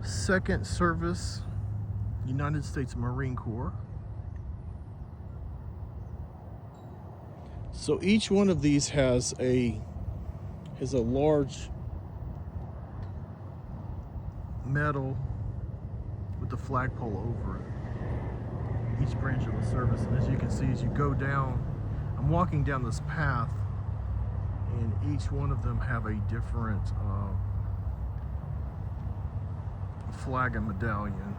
Second Service, United States Marine Corps. So each one of these has a large medal with the flagpole over it. Each branch of the service, and as you can see, as you go down, I'm walking down this path, and each one of them have a different flag and medallion.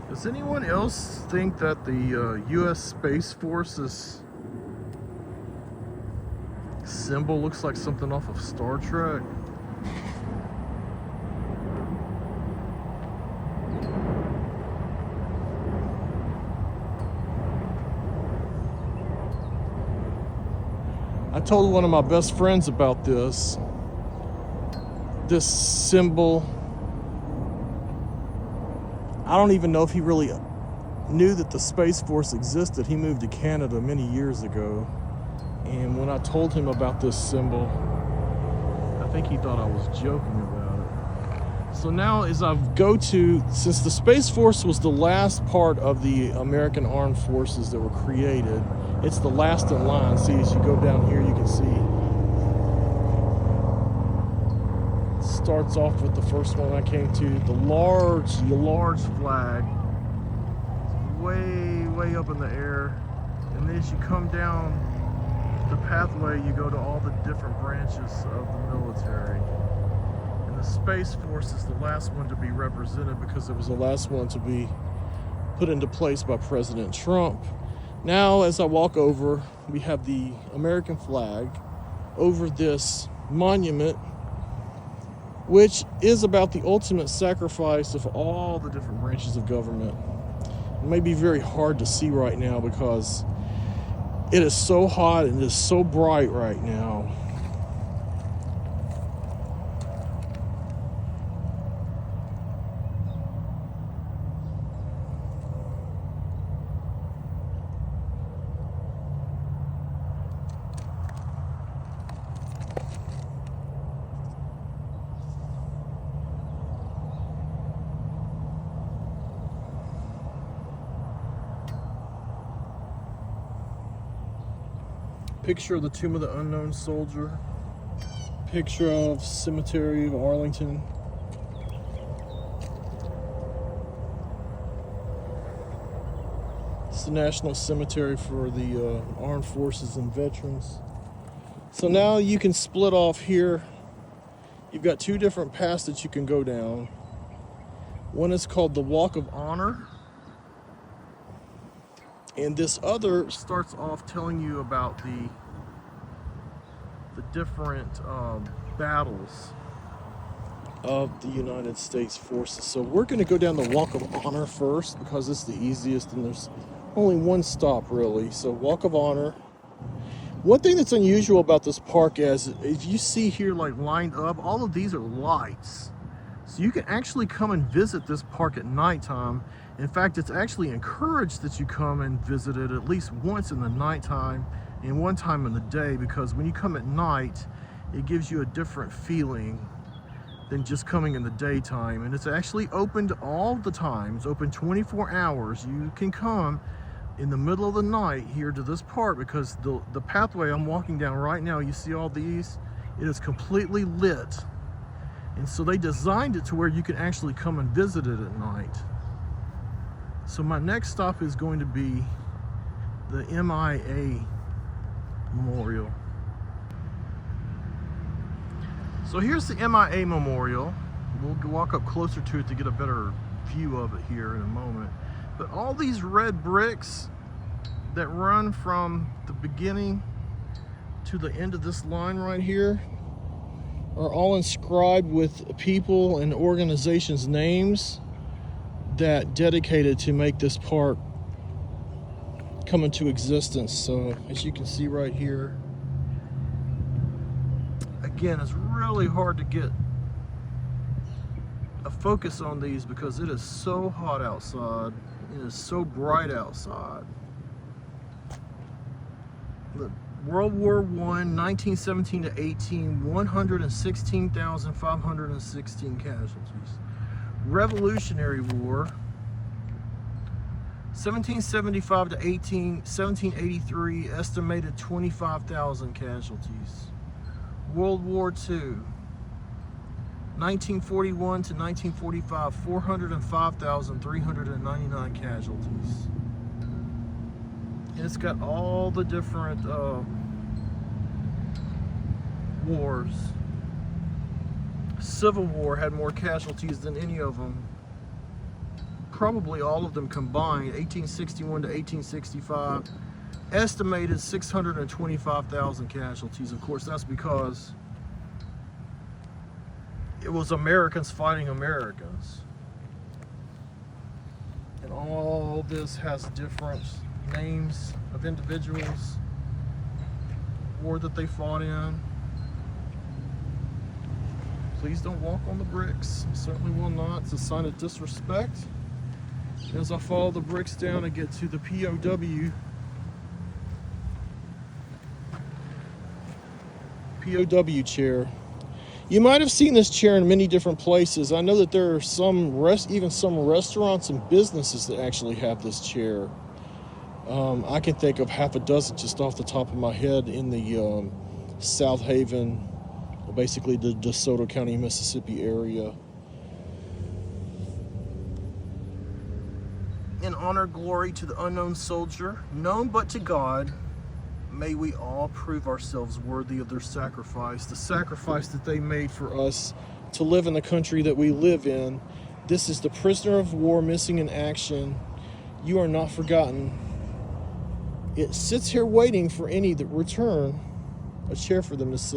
Does anyone else think that the U.S. Space Force's symbol looks like something off of Star Trek? I told one of my best friends about this symbol. I don't even know if he really knew that the Space Force existed. He moved to Canada many years ago. And when I told him about this symbol, I think he thought I was joking about it. So now as I go to, since the Space Force was the last part of the American Armed Forces that were created, it's the last in line. See, as you go down here, you can see starts off with the first one I came to, the large flag, way up in the air, and then as you come down the pathway, you go to all the different branches of the military. And the Space Force is the last one to be represented because it was the last one to be put into place by President Trump. Now, as I walk over, we have the American flag over this monument, which is about the ultimate sacrifice of all the different branches of government. It may be very hard to see right now because it is so hot and it is so bright right now. Picture of the Tomb of the Unknown Soldier. Picture of Cemetery of Arlington. It's the National Cemetery for the Armed Forces and Veterans. So now you can split off here. You've got two different paths that you can go down. One is called the Walk of Honor. And this other starts off telling you about the different battles of the United States forces. So we're going to go down the Walk of Honor first because it's the easiest and there's only one stop really. So Walk of Honor. One thing that's unusual about this park is if you see here like lined up, all of these are lights. So you can actually come and visit this park at nighttime. In fact, it's actually encouraged that you come and visit it at least once in the nighttime and one time in the day, because when you come at night, it gives you a different feeling than just coming in the daytime. And it's actually opened all the time. It's open 24 hours. You can come in the middle of the night here to this park because the pathway I'm walking down right now, you see all these, it is completely lit. And so they designed it to where you can actually come and visit it at night. So my next stop is going to be the MIA Memorial. So here's the MIA Memorial. We'll walk up closer to it to get a better view of it here in a moment. But all these red bricks that run from the beginning to the end of this line right here are all inscribed with people and organizations' names that dedicated to make this park come into existence. So as you can see right here, again, it's really hard to get a focus on these because it is so hot outside. It is so bright outside. Look, World War I, 1917 to 18, 116,516 casualties. Revolutionary War, 1775 to 1783, estimated 25,000 casualties. World War II, 1941 to 1945, 405,399 casualties. And it's got all the different wars. Civil War had more casualties than any of them. Probably all of them combined, 1861 to 1865, estimated 625,000 casualties. Of course, that's because it was Americans fighting Americans. And all this has different names of individuals, war that they fought in. Please don't walk on the bricks. Certainly will not. It's a sign of disrespect. As I follow the bricks down and get to the POW chair. You might have seen this chair in many different places. I know that there are even some restaurants and businesses that actually have this chair. I can think of half a dozen just off the top of my head in the South Haven, basically the Desoto County, Mississippi area. In honor, glory to the unknown soldier, known but to God, may we all prove ourselves worthy of their sacrifice, the sacrifice that they made for us to live in the country that we live in. This is the prisoner of war missing in action. You are not forgotten. It sits here waiting for any that return a chair for them to sit.